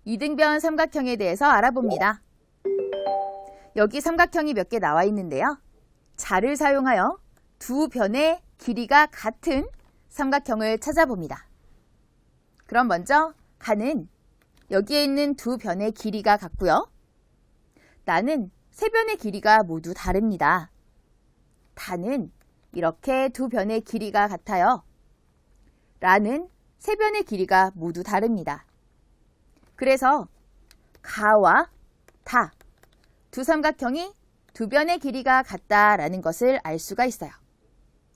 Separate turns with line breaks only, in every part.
이등변 삼각형에 대해서 알아봅니다. 여기 삼각형이 몇 개 나와 있는데요. 자를 사용하여 두 변의 길이가 같은 삼각형을 찾아봅니다. 그럼 먼저 가는 여기에 있는 두 변의 길이가 같고요. 나는 세 변의 길이가 모두 다릅니다. 다는 이렇게 두 변의 길이가 같아요. 라는 세 변의 길이가 모두 다릅니다. 그래서 가와 다 두 삼각형이 두 변의 길이가 같다라는 것을 알 수가 있어요.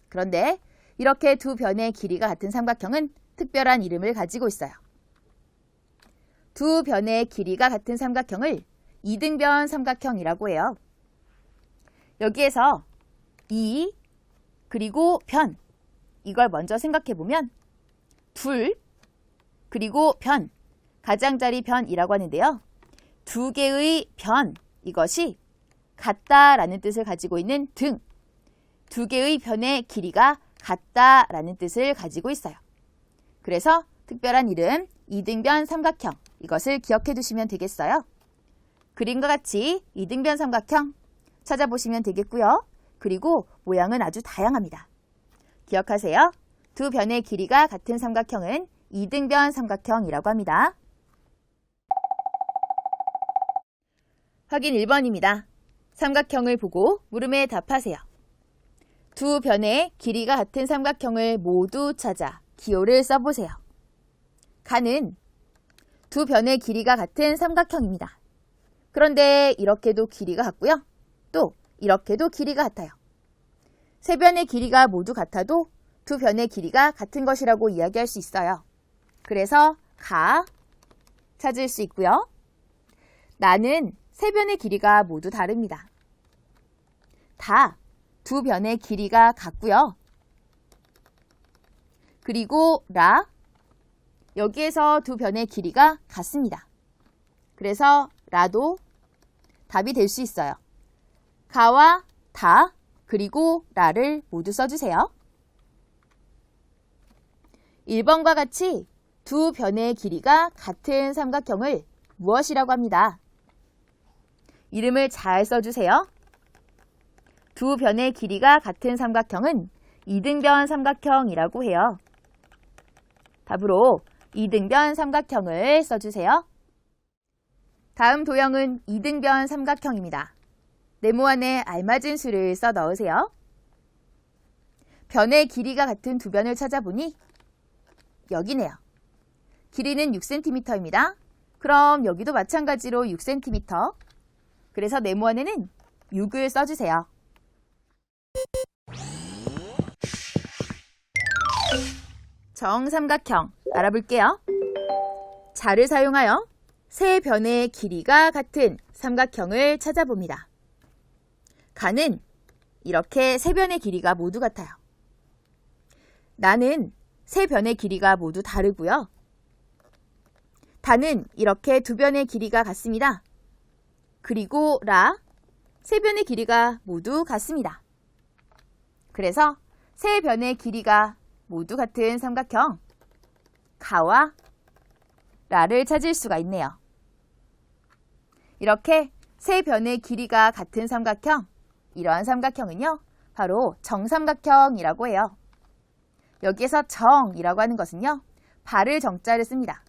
그런데 이렇게 두 변의 길이가 같은 삼각형은 특별한 이름을 가지고 있어요. 두 변의 길이가 같은 삼각형을 이등변 삼각형이라고 해요. 여기에서 이 그리고 변 이걸 먼저 생각해 보면 둘 그리고 변 가장자리 변이라고 하는데요. 두 개의 변 이것이 같다라는 뜻을 가지고 있는 등 두 개의 변의 길이가 같다라는 뜻을 가지고 있어요. 그래서 특별한 이름 이등변 삼각형 이것을 기억해 두시면 되겠어요. 그림과 같이 이등변 삼각형 찾아보시면 되겠고요. 그리고 모양은 아주 다양합니다. 기억하세요. 두 변의 길이가 같은 삼각형은 이등변 삼각형이라고 합니다. 확인 1번입니다. 삼각형을 보고 물음에 답하세요. 두 변의 길이가 같은 삼각형을 모두 찾아 기호를 써보세요. 가는 두 변의 길이가 같은 삼각형입니다. 그런데 이렇게도 길이가 같고요. 또 이렇게도 길이가 같아요. 세 변의 길이가 모두 같아도 두 변의 길이가 같은 것이라고 이야기할 수 있어요. 그래서 가 찾을 수 있고요. 나는 세 변의 길이가 모두 다릅니다. 다 두 변의 길이가 같고요. 그리고 라 여기에서 두 변의 길이가 같습니다. 그래서 라도 답이 될 수 있어요. 가와 다 그리고 라를 모두 써주세요. 1번과 같이 두 변의 길이가 같은 삼각형을 무엇이라고 합니다. 이름을 잘 써주세요. 두 변의 길이가 같은 삼각형은 이등변 삼각형이라고 해요. 답으로 이등변 삼각형을 써주세요. 다음 도형은 이등변 삼각형입니다. 네모 안에 알맞은 수를 써 넣으세요. 변의 길이가 같은 두 변을 찾아보니 여기네요. 길이는 6cm입니다. 그럼 여기도 마찬가지로 6cm. 그래서 네모 안에는 6을 써주세요. 정삼각형 알아볼게요. 자를 사용하여 세 변의 길이가 같은 삼각형을 찾아봅니다. 가는 이렇게 세 변의 길이가 모두 같아요. 나는 세 변의 길이가 모두 다르고요. 다는 이렇게 두 변의 길이가 같습니다. 그리고 라, 세 변의 길이가 모두 같습니다. 그래서 세 변의 길이가 모두 같은 삼각형 가와 라를 찾을 수가 있네요. 이렇게 세 변의 길이가 같은 삼각형, 이러한 삼각형은요, 바로 정삼각형이라고 해요. 여기에서 정이라고 하는 것은요, 바를 정자를 씁니다.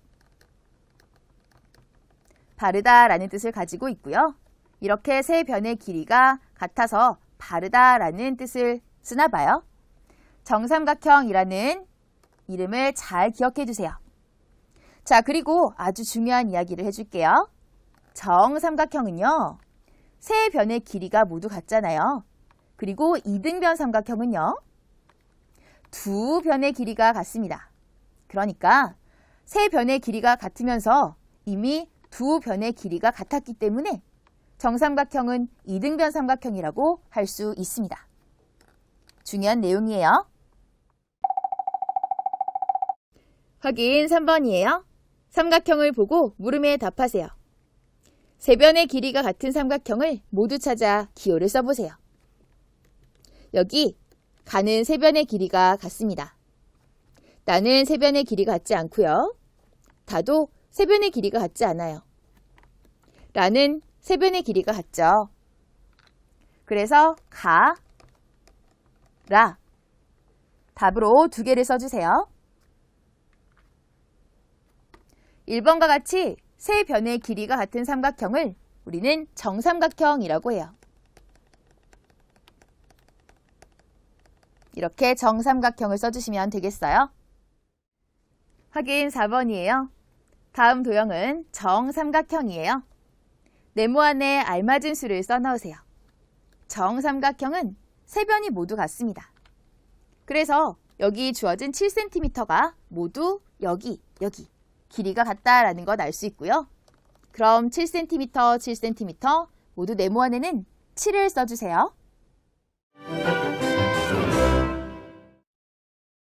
바르다라는 뜻을 가지고 있고요. 이렇게 세 변의 길이가 같아서 바르다라는 뜻을 쓰나 봐요. 정삼각형이라는 이름을 잘 기억해 주세요. 자, 그리고 아주 중요한 이야기를 해줄게요. 정삼각형은요, 세 변의 길이가 모두 같잖아요. 그리고 이등변 삼각형은요, 두 변의 길이가 같습니다. 그러니까 세 변의 길이가 같으면서 이미 두 변의 길이가 같았기 때문에 정삼각형은 이등변 삼각형이라고 할 수 있습니다. 중요한 내용이에요. 확인 3번이에요. 삼각형을 보고 물음에 답하세요. 세 변의 길이가 같은 삼각형을 모두 찾아 기호를 써보세요. 여기 가는 세 변의 길이가 같습니다. 나는 세 변의 길이가 같지 않고요. 다도 세 변의 길이가 같지 않아요. 라는 세 변의 길이가 같죠. 그래서 가, 라. 답으로 2개를 써주세요. 1번과 같이 세 변의 길이가 같은 삼각형을 우리는 정삼각형이라고 해요. 이렇게 정삼각형을 써주시면 되겠어요. 확인 4번이에요. 다음 도형은 정삼각형이에요. 네모 안에 알맞은 수를 써넣으세요. 정삼각형은 세 변이 모두 같습니다. 그래서 여기 주어진 7cm가 모두 여기 길이가 같다라는 것 알 수 있고요. 그럼 7cm, 7cm 모두 네모 안에는 7을 써주세요.